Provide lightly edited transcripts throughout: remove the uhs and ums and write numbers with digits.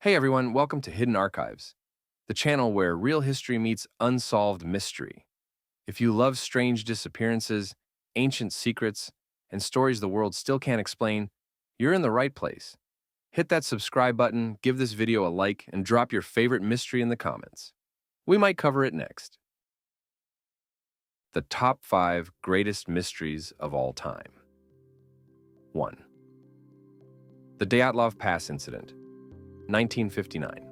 Hey everyone, welcome to Hidden Archives, the channel where real history meets unsolved mystery. If you love strange disappearances, ancient secrets, and stories the world still can't explain, you're in the right place. Hit that subscribe button, give this video a like, and drop your favorite mystery in the comments. We might cover it next. The top 5 greatest mysteries of all time. 1. The Dyatlov Pass Incident, 1959.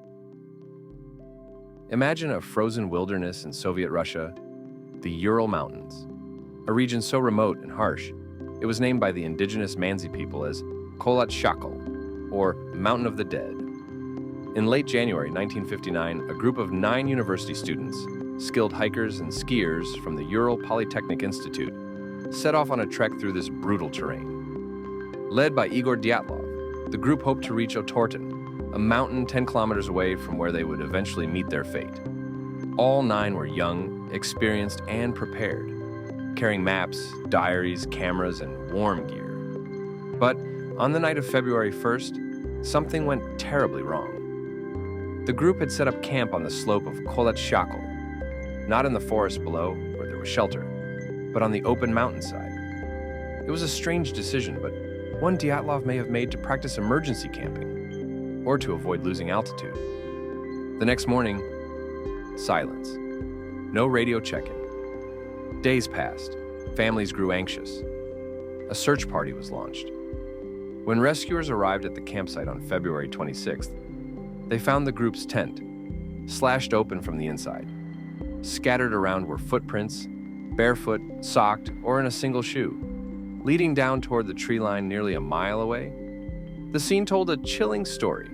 Imagine a frozen wilderness in Soviet Russia, the Ural Mountains, a region so remote and harsh, it was named by the indigenous Mansi people as Kholat Shakal, or Mountain of the Dead. In late January 1959, a group of 9 university students, skilled hikers and skiers from the Ural Polytechnic Institute, set off on a trek through this brutal terrain. Led by Igor Dyatlov, the group hoped to reach Otorten, a mountain 10 kilometers away from where they would eventually meet their fate. All 9 were young, experienced, and prepared, carrying maps, diaries, cameras, and warm gear. But on the night of February 1st, something went terribly wrong. The group had set up camp on the slope of Kholat Shakal, not in the forest below, where there was shelter, but on the open mountainside. It was a strange decision, but one Dyatlov may have made to practice emergency camping, or to avoid losing altitude. The next morning, silence. No radio check-in. Days passed. Families grew anxious. A search party was launched. When rescuers arrived at the campsite on February 26th, they found the group's tent, slashed open from the inside. Scattered around were footprints, barefoot, socked, or in a single shoe, leading down toward the tree line nearly a mile away. The scene told a chilling story.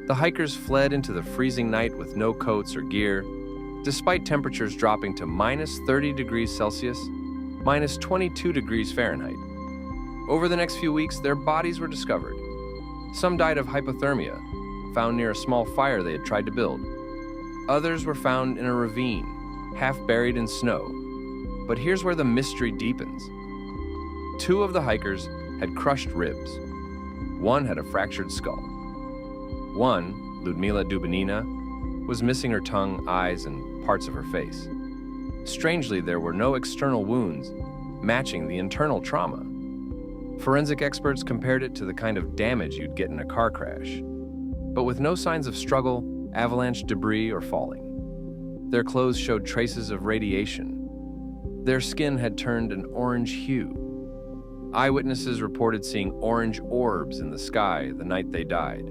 The hikers fled into the freezing night with no coats or gear, despite temperatures dropping to minus 30 degrees Celsius, minus 22 degrees Fahrenheit. Over the next few weeks, their bodies were discovered. Some died of hypothermia, found near a small fire they had tried to build. Others were found in a ravine, half buried in snow. But here's where the mystery deepens. 2 of the hikers had crushed ribs. 1 had a fractured skull. 1, Ludmila Dubinina, was missing her tongue, eyes, and parts of her face. Strangely, there were no external wounds matching the internal trauma. Forensic experts compared it to the kind of damage you'd get in a car crash, but with no signs of struggle, avalanche debris, or falling. Their clothes showed traces of radiation. Their skin had turned an orange hue. Eyewitnesses reported seeing orange orbs in the sky the night they died.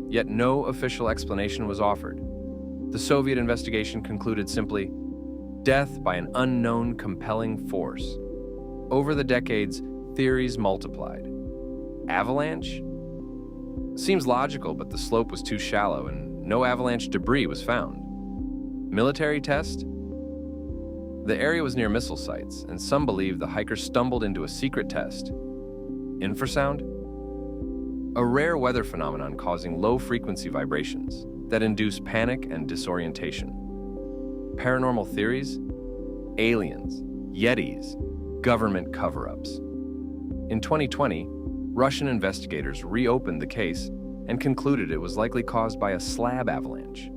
Yet no official explanation was offered. The Soviet investigation concluded simply, death by an unknown compelling force. Over the decades, theories multiplied. Avalanche? Seems logical, but the slope was too shallow and no avalanche debris was found. Military test? The area was near missile sites, and some believe the hikers stumbled into a secret test. Infrasound? A rare weather phenomenon causing low-frequency vibrations that induce panic and disorientation. Paranormal theories? Aliens, Yetis, government cover-ups. In 2020, Russian investigators reopened the case and concluded it was likely caused by a slab avalanche,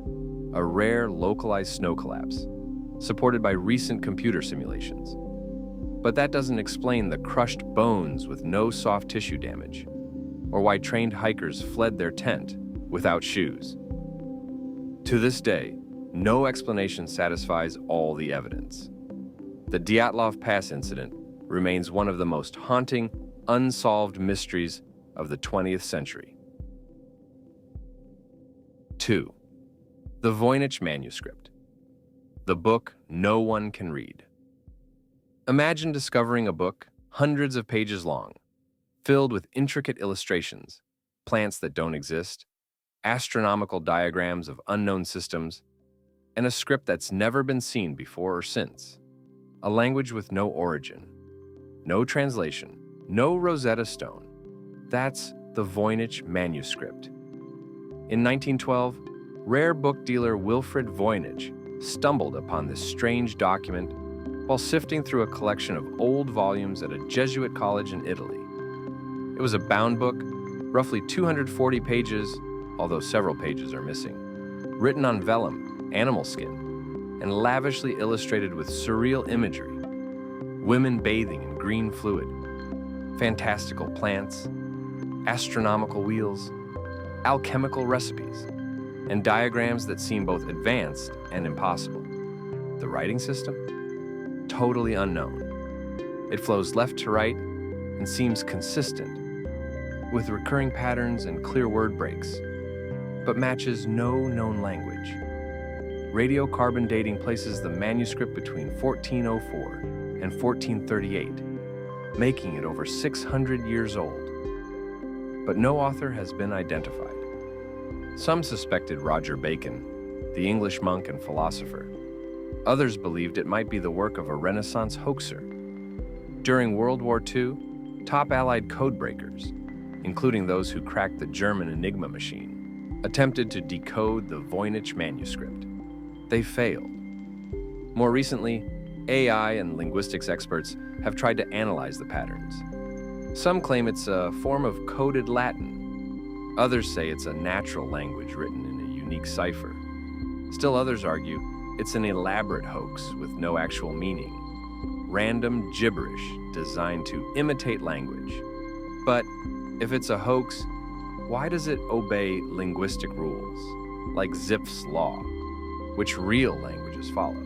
a rare localized snow collapse, supported by recent computer simulations. But that doesn't explain the crushed bones with no soft tissue damage, or why trained hikers fled their tent without shoes. To this day, no explanation satisfies all the evidence. The Dyatlov Pass incident remains one of the most haunting, unsolved mysteries of the 20th century. 2. The Voynich Manuscript, the book no one can read. Imagine discovering a book hundreds of pages long, filled with intricate illustrations, plants that don't exist, astronomical diagrams of unknown systems, and a script that's never been seen before or since. A language with no origin, no translation, no Rosetta Stone. That's the Voynich Manuscript. In 1912, rare book dealer Wilfrid Voynich stumbled upon this strange document while sifting through a collection of old volumes at a Jesuit college in Italy. It was a bound book, roughly 240 pages, although several pages are missing. Written on vellum, animal skin, and lavishly illustrated with surreal imagery. Women bathing in green fluid, fantastical plants, astronomical wheels, alchemical recipes, and diagrams that seem both advanced and impossible. The writing system? Totally unknown. It flows left to right and seems consistent, with recurring patterns and clear word breaks, but matches no known language. Radiocarbon dating places the manuscript between 1404 and 1438, making it over 600 years old. But no author has been identified. Some suspected Roger Bacon, the English monk and philosopher. Others believed it might be the work of a Renaissance hoaxer. During World War II, top Allied codebreakers, including those who cracked the German Enigma machine, attempted to decode the Voynich manuscript. They failed. More recently, AI and linguistics experts have tried to analyze the patterns. Some claim it's a form of coded Latin. Others say it's a natural language written in a unique cipher. Still others argue it's an elaborate hoax with no actual meaning. Random gibberish designed to imitate language. But if it's a hoax, why does it obey linguistic rules, like Zipf's law, which real languages follow?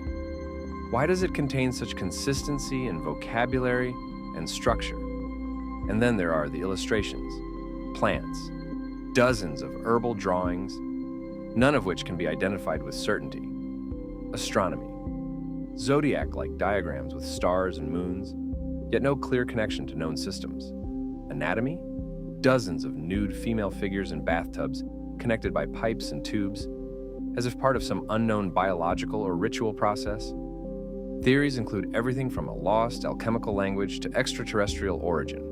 Why does it contain such consistency in vocabulary and structure? And then there are the illustrations, plants, dozens of herbal drawings, none of which can be identified with certainty. Astronomy, zodiac-like diagrams with stars and moons, yet no clear connection to known systems. Anatomy, dozens of nude female figures in bathtubs connected by pipes and tubes, as if part of some unknown biological or ritual process. Theories include everything from a lost alchemical language to extraterrestrial origin.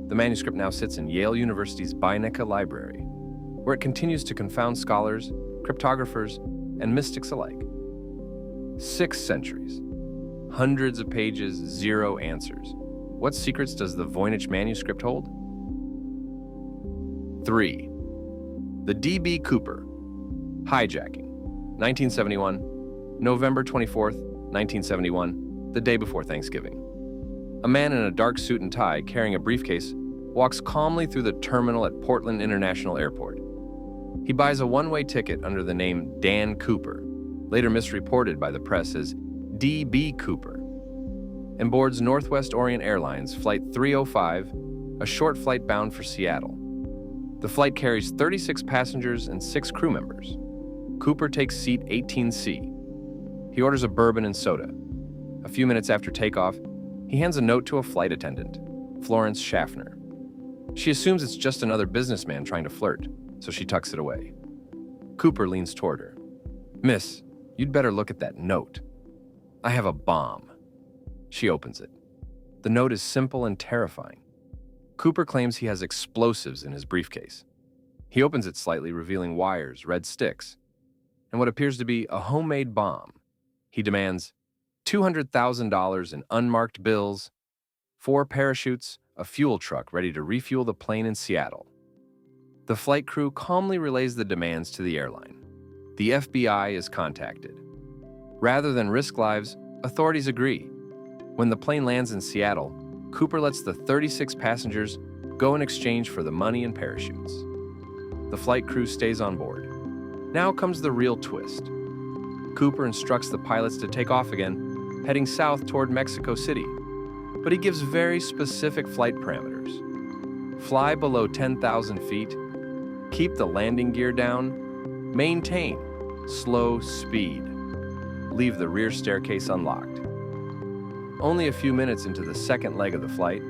The manuscript now sits in Yale University's Beinecke Library, where it continues to confound scholars, cryptographers, and mystics alike. 6 centuries, hundreds of pages, 0 answers. What secrets does the Voynich manuscript hold? 3. The D.B. Cooper. Hijacking. 1971, November 24th, 1971, the day before Thanksgiving. A man in a dark suit and tie carrying a briefcase walks calmly through the terminal at Portland International Airport. He buys a one-way ticket under the name Dan Cooper, later misreported by the press as D.B. Cooper, and boards Northwest Orient Airlines Flight 305, a short flight bound for Seattle. The flight carries 36 passengers and 6 crew members. Cooper takes seat 18C. He orders a bourbon and soda. A few minutes after takeoff, he hands a note to a flight attendant, Florence Schaffner. She assumes it's just another businessman trying to flirt, so she tucks it away. Cooper leans toward her. "Miss, you'd better look at that note. I have a bomb." She opens it. The note is simple and terrifying. Cooper claims he has explosives in his briefcase. He opens it slightly, revealing wires, red sticks, and what appears to be a homemade bomb. He demands $200,000 in unmarked bills, 4 parachutes, a fuel truck ready to refuel the plane in Seattle. The flight crew calmly relays the demands to the airline. The FBI is contacted. Rather than risk lives, authorities agree. When the plane lands in Seattle, Cooper lets the 36 passengers go in exchange for the money and parachutes. The flight crew stays on board. Now comes the real twist. Cooper instructs the pilots to take off again, heading south toward Mexico City, but he gives very specific flight parameters. Fly below 10,000 feet, keep the landing gear down, maintain slow speed, leave the rear staircase unlocked. Only a few minutes into the second leg of the flight,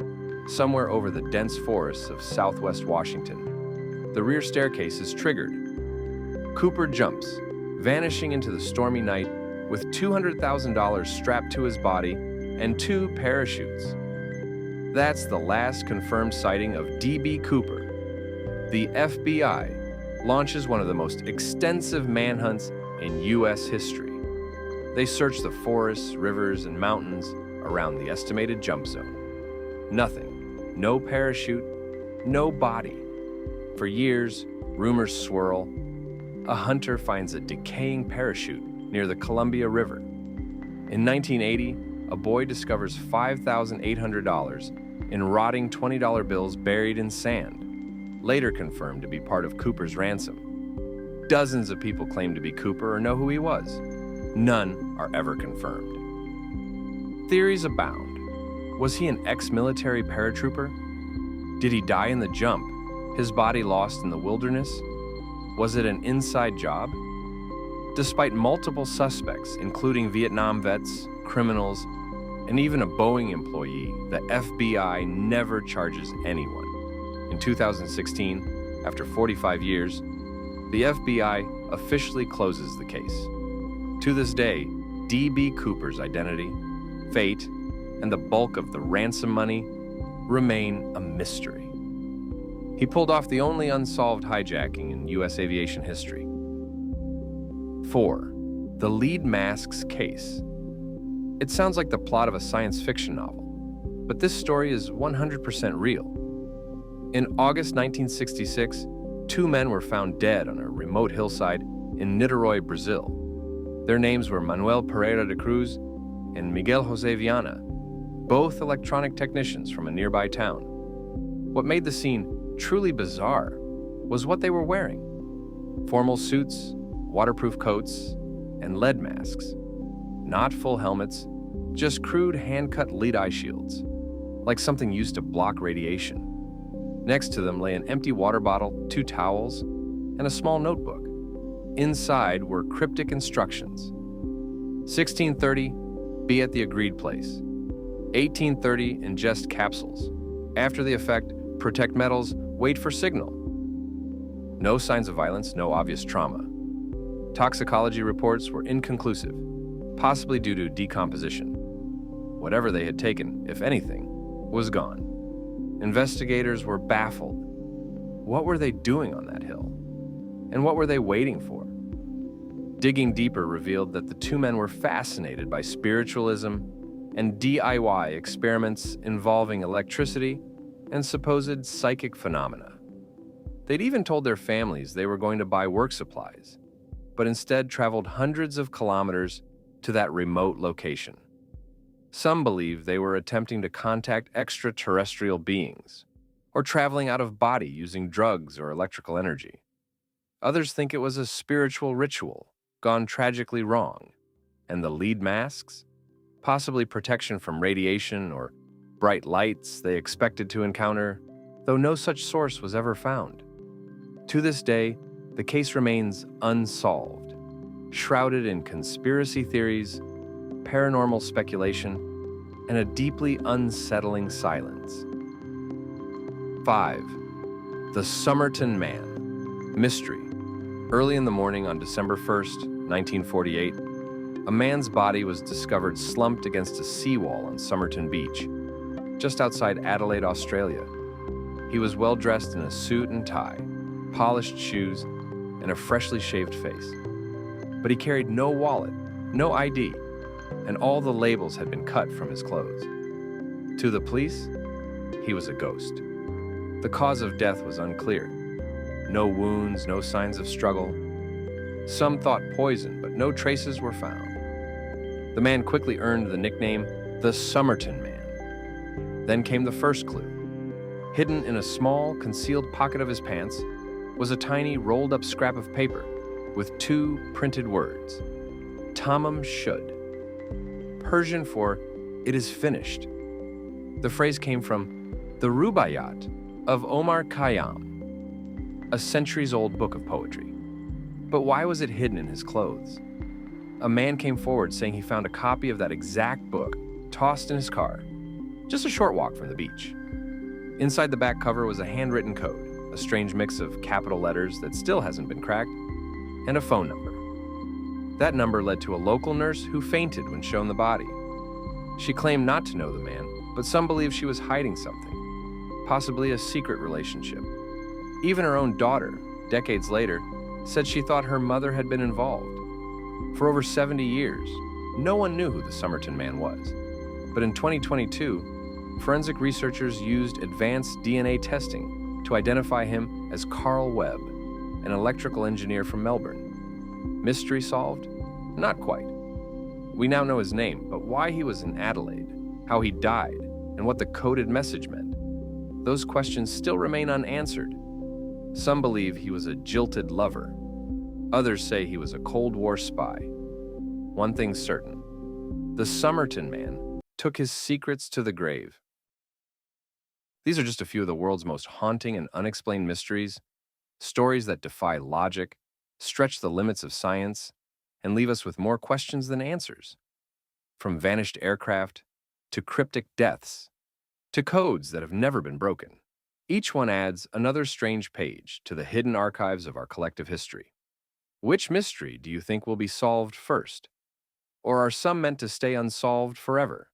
somewhere over the dense forests of southwest Washington, the rear staircase is triggered. Cooper jumps, vanishing into the stormy night with $200,000 strapped to his body and 2 parachutes. That's the last confirmed sighting of D.B. Cooper. The FBI launches one of the most extensive manhunts in U.S. history. They search the forests, rivers, and mountains around the estimated jump zone. Nothing. No parachute. No body. For years, Rumors swirl. A hunter finds a decaying parachute near the Columbia River. In 1980, a boy discovers $5,800 in rotting $20 bills buried in sand, later confirmed to be part of Cooper's ransom. Dozens of people claim to be Cooper or know who he was. None are ever confirmed. Theories abound. Was he an ex-military paratrooper? Did he die in the jump, his body lost in the wilderness? Was it an inside job? Despite multiple suspects, including Vietnam vets, criminals, and even a Boeing employee, the FBI never charges anyone. In 2016, after 45 years, the FBI officially closes the case. To this day, D.B. Cooper's identity, fate, and the bulk of the ransom money remain a mystery. He pulled off the only unsolved hijacking in U.S. aviation history. 4. The Lead Masks Case. It sounds like the plot of a science fiction novel, but this story is 100% real. In August 1966, 2 men were found dead on a remote hillside in Niterói, Brazil. Their names were Manuel Pereira de Cruz and Miguel José Viana, both electronic technicians from a nearby town. What made the scene truly bizarre was what they were wearing. Formal suits, waterproof coats, and lead masks. Not full helmets, just crude hand-cut lead eye shields, like something used to block radiation. Next to them lay an empty water bottle, 2 towels, and a small notebook. Inside were cryptic instructions. 1630, be at the agreed place. 1830, ingest capsules. After the effect, protect metals, wait for signal. No signs of violence, no obvious trauma. Toxicology reports were inconclusive, possibly due to decomposition. Whatever they had taken, if anything, was gone. Investigators were baffled. What were they doing on that hill? And what were they waiting for? Digging deeper revealed that the 2 men were fascinated by spiritualism and DIY experiments involving electricity and supposed psychic phenomena. They'd even told their families they were going to buy work supplies, but instead traveled hundreds of kilometers to that remote location. Some believe they were attempting to contact extraterrestrial beings, or traveling out of body using drugs or electrical energy. Others think it was a spiritual ritual gone tragically wrong, and the lead masks, possibly protection from radiation or bright lights they expected to encounter, though no such source was ever found. To this day, the case remains unsolved, shrouded in conspiracy theories, paranormal speculation, and a deeply unsettling silence. 5. The Somerton Man. Mystery. Early in the morning on December 1st, 1948, a man's body was discovered slumped against a seawall on Somerton Beach, just outside Adelaide, Australia. He was well dressed in a suit and tie, polished shoes, and a freshly shaved face. But he carried no wallet, no ID, and all the labels had been cut from his clothes. To the police, he was a ghost. The cause of death was unclear. No wounds, no signs of struggle. Some thought poison, but no traces were found. The man quickly earned the nickname the Somerton Man. Then came the first clue. Hidden in a small, concealed pocket of his pants was a tiny, rolled-up scrap of paper with 2 printed words: Tamam Shud, Persian for "it is finished." The phrase came from the Rubaiyat of Omar Khayyam, a centuries-old book of poetry. But why was it hidden in his clothes? A man came forward saying he found a copy of that exact book tossed in his car, just a short walk from the beach. Inside the back cover was a handwritten code, a strange mix of capital letters that still hasn't been cracked, and a phone number. That number led to a local nurse who fainted when shown the body. She claimed not to know the man, but some believe she was hiding something, possibly a secret relationship. Even her own daughter, decades later, said she thought her mother had been involved. For over 70 years, no one knew who the Somerton Man was. But in 2022, forensic researchers used advanced DNA testing to identify him as Carl Webb, an electrical engineer from Melbourne. Mystery solved? Not quite. We now know his name, but why he was in Adelaide, how he died, and what the coded message meant. Those questions still remain unanswered. Some believe he was a jilted lover. Others say he was a Cold War spy. One thing's certain. The Somerton Man took his secrets to the grave. These are just a few of the world's most haunting and unexplained mysteries, stories that defy logic, stretch the limits of science, and leave us with more questions than answers. From vanished aircraft, to cryptic deaths, to codes that have never been broken. Each one adds another strange page to the hidden archives of our collective history. Which mystery do you think will be solved first? Or are some meant to stay unsolved forever?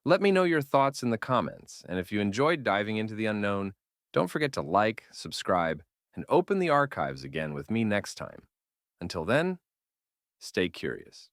Let me know your thoughts in the comments, and if you enjoyed diving into the unknown, don't forget to like, subscribe, and open the archives again with me next time. Until then, stay curious.